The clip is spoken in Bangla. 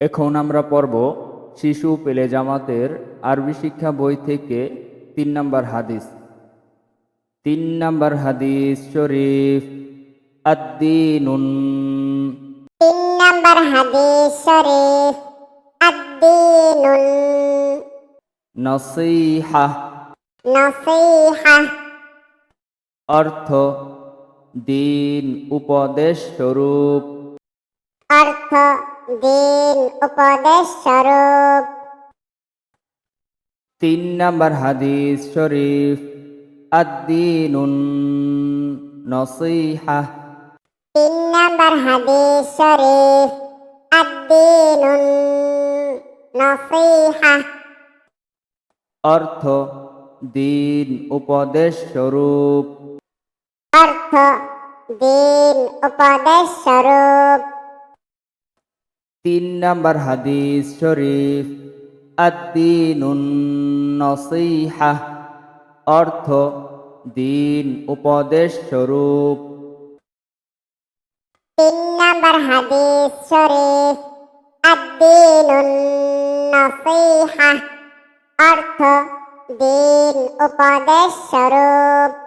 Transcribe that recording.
এখন আমরা পড়ব শিশু পেলে জামাতের আরবি শিক্ষা বই থেকে ৩ নম্বর হাদিস। ৩ নম্বর হাদিস শরীফ, আদ-দীনুন। ৩ নম্বর হাদিস শরীফ, আদ-দীনুন নসীহা। নসীহা অর্থ দিন উপদেশ স্বরূপ। অর্থ দিন উপদেশ স্বরূপ। ৩ নম্বর হাদিস শরীফ, আদ-দীনুন নসীহা। ৩ নম্বর হাদিস শরীফ, আদ-দীনুন নসীহা। অর্থ দিন উপদেশ স্বরূপ। অর্থ দিন উপদেশ স্বরূপ। ৩ নম্বর হাদিস শরীফ, আদ-দীনুন নসীহা। অর্থ দিন উপদেশ স্বরূপ। ৩ নম্বর হাদিস শরীফ, আদ-দীনুন নসীহা। অর্থ দিন উপদেশ স্বরূপ।